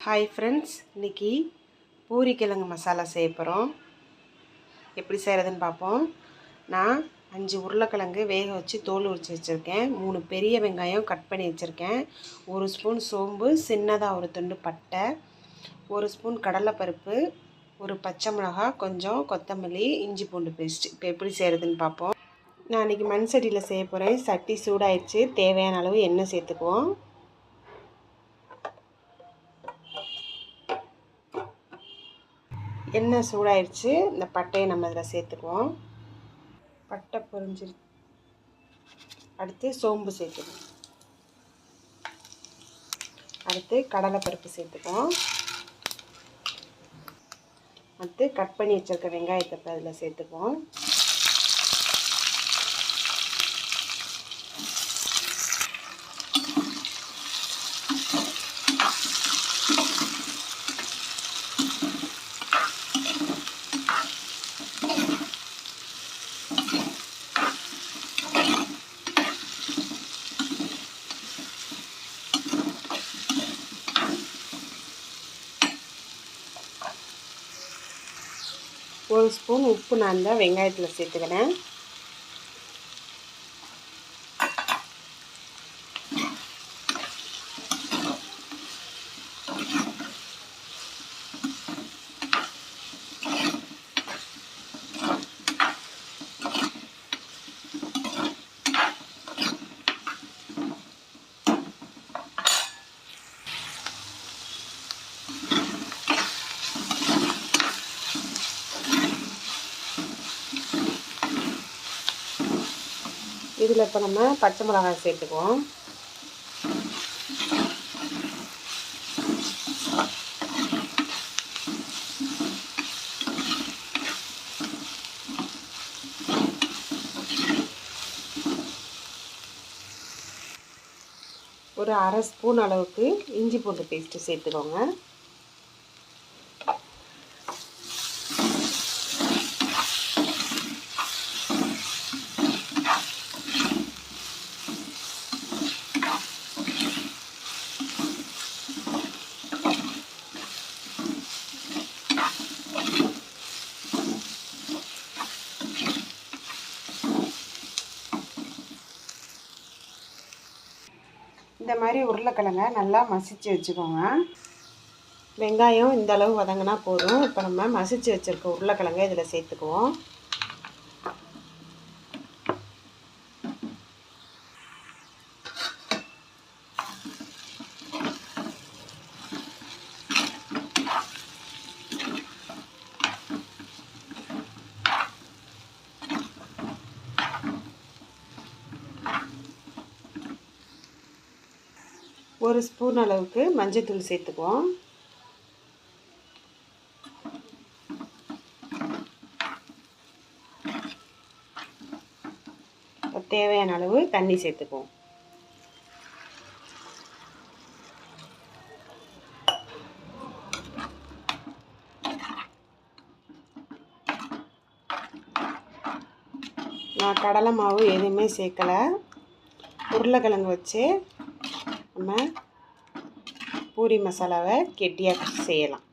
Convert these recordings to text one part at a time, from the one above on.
Hi friends, இன்றைக்கி பூரிக்கிழங்கு மசாலா செய்ய போகிறோம். எப்படி செய்கிறதுன்னு பார்ப்போம். நான் 5 உருளைக்கிழங்கு வேக வச்சு தோல் உரித்து வச்சுருக்கேன். 3 பெரிய வெங்காயம் கட் பண்ணி வச்சுருக்கேன். 1 ஸ்பூன் சோம்பு, சின்னதாக ஒரு துண்டு பட்டை, 1 ஸ்பூன் கடலைப்பருப்பு, ஒரு பச்சை மிளகாய், கொஞ்சம் கொத்தமல்லி, இஞ்சி பூண்டு பேஸ்ட்டு. இப்போ எப்படி செய்கிறதுன்னு பார்ப்போம். நான் இன்றைக்கி மண் சட்டியில் செய்ய போகிறேன். சட்டி சூடாயிடுச்சு. தேவையான அளவு எண்ணெய் சேர்த்துக்குவோம். எண்ணெய் சூடாயிடுச்சு. இந்த பட்டையை நம்ம இதில் சேர்த்துக்குவோம். பட்டை பொரிஞ்சிரு. அடுத்து சோம்பு சேர்த்துக்குவோம். அடுத்து கடலைப்பருப்பு சேர்த்துக்குவோம். அடுத்து கட் பண்ணி வச்சுருக்க வெங்காயத்தை அதில் சேர்த்துக்குவோம். ஒரு ஸ்பூன் உப்பு நான் இந்த வெங்காயத்தில் சேர்த்துக்கிறேன். இதில் இப்போ நம்ம பச்சை மிளகாய் சேர்த்துக்குவோம். ஒரு அரை ஸ்பூன் அளவுக்கு இஞ்சி பூண்டு பேஸ்ட்டு சேர்த்துக்கோங்க. இந்த மாதிரி உருளைக்கிழங்கை நல்லா மசிச்சு வச்சுக்கோங்க. வெங்காயம் இந்த அளவு வதங்கினா போதும். இப்போ நம்ம மசிச்சு வச்சுருக்க உருளைக்கிழங்கை இதில் சேர்த்துக்குவோம். ஒரு ஸ்பூன் அளவுக்கு மஞ்சள்தூள் சேர்த்துக்குவோம். தேவையான அளவு தண்ணி சேர்த்துக்குவோம். நான் கடலை மாவு எதுவுமே சேர்க்கலை. உருளைக்கிழங்கு வச்சு நம்ம பூரி மசாலாவை கெட்டியாக செய்யலாம்.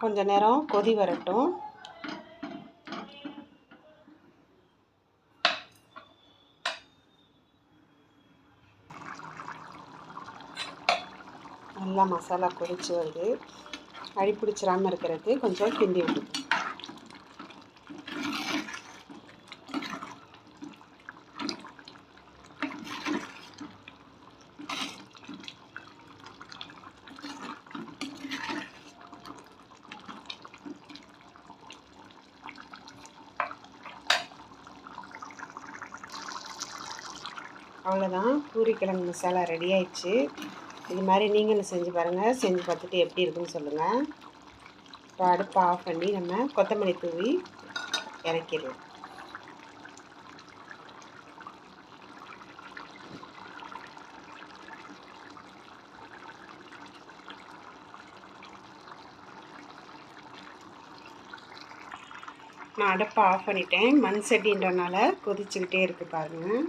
கொஞ்ச நேரம் கொதி வரட்டும். நல்லா மசாலா கொதிச்சு வருது. அடி பிடிச்சிடாமல் இருக்கிறதுக்கு கொஞ்சம் கிண்டி விடுது. அவ்வளோதான், பூரிக்கிழங்கு மசாலா ரெடி ஆயிடுச்சு. இது மாதிரி நீங்களும் செஞ்சு பாருங்கள். செஞ்சு பார்த்துட்டு எப்படி இருக்குன்னு சொல்லுங்கள். இப்போ அடுப்பை ஆஃப் பண்ணி நம்ம கொத்தமல்லி தூவி இறக்கிடலாம். நான் அடுப்பை ஆஃப் பண்ணிட்டேன். மண் சட்டின்றனால கொதிச்சுக்கிட்டே இருக்குது பாருங்கள்.